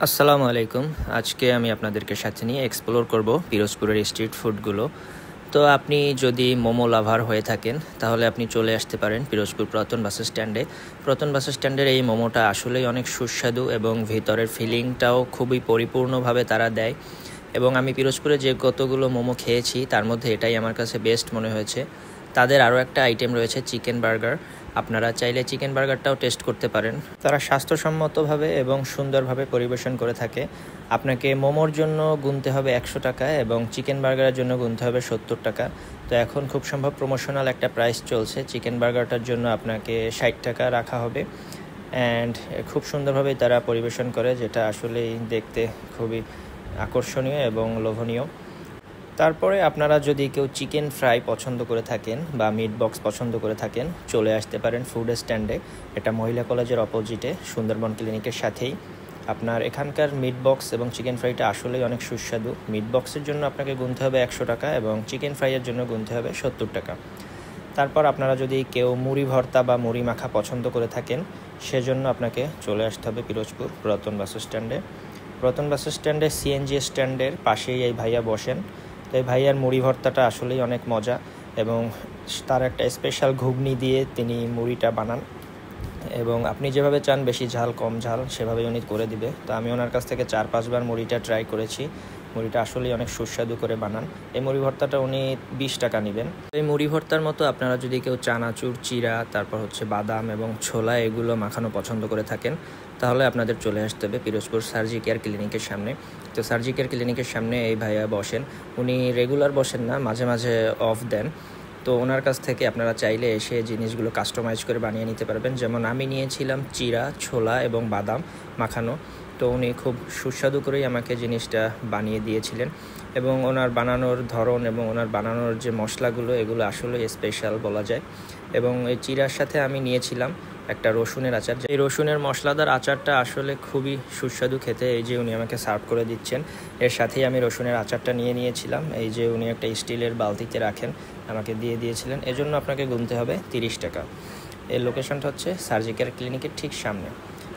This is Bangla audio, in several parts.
আসসালামু আলাইকুম। আজকে আমি আপনাদেরকে সাথে নিয়ে এক্সপ্লোর করব পিরোজপুরের স্ট্রিট ফুডগুলো। তো আপনি যদি মোমো লাভার হয়ে থাকেন তাহলে আপনি চলে আসতে পারেন পিরোজপুর পুরাতন বাস স্ট্যান্ডে। পুরাতন বাস স্ট্যান্ডের এই মোমোটা আসলেই অনেক সুস্বাদু এবং ভিতরের ফিলিংটাও খুবই পরিপূর্ণভাবে তারা দেয়। এবং আমি পিরোজপুরে যে কতগুলো মোমো খেয়েছি তার মধ্যে এটাই আমার কাছে বেস্ট মনে হয়েছে। তাদের আরও একটা আইটেম রয়েছে চিকেন বার্গার। আপনারা চাইলে চিকেন বার্গারটাও টেস্ট করতে পারেন। তারা স্বাস্থ্যসম্মতভাবে এবং সুন্দরভাবে পরিবেশন করে থাকে। আপনাকে মোমোর জন্য গুনতে হবে 100 টাকা এবং চিকেন বার্গারের জন্য গুনতে হবে 70 টাকা। তো এখন খুব সম্ভব প্রমোশনাল একটা প্রাইস চলছে। চিকেন বার্গারটার জন্য আপনাকে 60 টাকা রাখা হবে। অ্যান্ড খুব সুন্দরভাবে তারা পরিবেশন করে, যেটা আসলেই দেখতে খুবই আকর্ষণীয় এবং লোভনীয়। তারপরে আপনারা যদি কেউ চিকেন ফ্রাই পছন্দ করে থাকেন বা মিট বক্স পছন্দ করে থাকেন, চলে আসতে পারেন ফুড স্ট্যান্ডে। এটা মহিলা কলেজের অপোজিটে সুন্দরবন ক্লিনিকের সাথেই। আপনার এখানকার মিট বক্স এবং চিকেন ফ্রাইটা আসলেই অনেক সুস্বাদু। মিট বক্সের জন্য আপনাকে গুনতে হবে 100 টাকা এবং চিকেন ফ্রাইয়ের জন্য গুনতে হবে 70 টাকা। তারপর আপনারা যদি কেউ মুড়ি ভর্তা বা মুড়ি মাখা পছন্দ করে থাকেন, সেজন্য আপনাকে চলে আসতে হবে পিরোজপুর পুরাতন বাস স্ট্যান্ডে। পুরাতন বাস স্ট্যান্ডে সিএনজি স্ট্যান্ডের পাশেই এই ভাইয়া বসেন। তো এই ভাইয়ার মুড়ি ভর্তাটা আসলেই অনেক মজা এবং তার একটা স্পেশাল ঘুগনি দিয়ে তিনি মুড়িটা বানান এবং আপনি যেভাবে চান, বেশি ঝাল কম ঝাল, সেভাবেই উনি করে দিবে। তো আমি ওনার কাছ থেকে 4-5 বার মুড়িটা ট্রাই করেছি। মুড়িটা আসলেই অনেক সুস্বাদু করে বানান। এই মুড়ি ভর্তাটা উনি 20 টাকা নেবেন। এই মুড়ি ভর্তার মতো আপনারা যদি কেউ চানাচুর, চিরা, তারপর বাদাম এবং ছোলা এগুলো মাখানো পছন্দ করে থাকেন, তাহলে আপনাদের চলে আসতে হবে পিরোজপুর সার্জি কেয়ার ক্লিনিকের সামনে। তো সার্জি কেয়ার ক্লিনিকের সামনে এই ভাইয়া বসেন। উনি রেগুলার বসেন না, মাঝে মাঝে অফ দেন। তো ওনার কাছ থেকে আপনারা চাইলে এসে জিনিসগুলো কাস্টমাইজ করে বানিয়ে নিতে পারবেন। যেমন আমি নিয়েছিলাম চিরা, ছোলা এবং বাদাম মাখানো। তো উনি খুব সুস্বাদু করেই আমাকে জিনিসটা বানিয়ে দিয়েছিলেন এবং ওনার বানানোর ধরন এবং ওনার বানানোর যে মশলাগুলো, এগুলো আসলে স্পেশাল বলা যায়। এবং এই চিরার সাথে আমি নিয়েছিলাম একটা রসুনের আচার। এই রসুনের মশলাদার আচারটা আসলে খুবই সুস্বাদু খেতে। এই যে উনি আমাকে সার্ভ করে দিচ্ছেন, এর সাথেই আমি রসুনের আচারটা নিয়ে নিয়েছিলাম। এই যে উনি একটা স্টিলের বালতিতে রাখেন, আমাকে দিয়ে দিয়েছিলেন। এজন্য আপনাকে গুনতে হবে 30 টাকা। এর লোকেশনটা হচ্ছে সার্জি কেয়ার ক্লিনিকের ঠিক সামনে।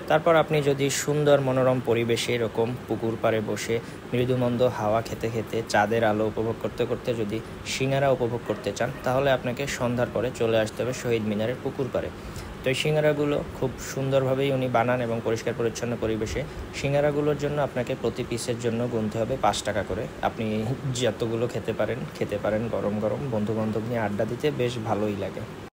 তারপর আপনি যদি সুন্দর মনোরম পরিবেশে এরকম পুকুর পাড়ে বসে মৃদুমন্দ হাওয়া খেতে খেতে, চাঁদের আলো উপভোগ করতে করতে যদি সিঙ্গারা উপভোগ করতে চান, তাহলে আপনাকে সন্ধ্যার পরে চলে আসতে হবে শহীদ মিনারের পুকুর পাড়ে। তো এই সিঙ্গারাগুলো খুব সুন্দরভাবেই উনি বানান এবং পরিষ্কার পরিচ্ছন্ন পরিবেশে। সিঙ্গারাগুলোর জন্য আপনাকে প্রতি পিসের জন্য গুনতে হবে 5 টাকা করে। আপনি যতগুলো খেতে পারেন খেতে পারেন। গরম গরম বন্ধুবান্ধব নিয়ে আড্ডা দিতে বেশ ভালোই লাগে।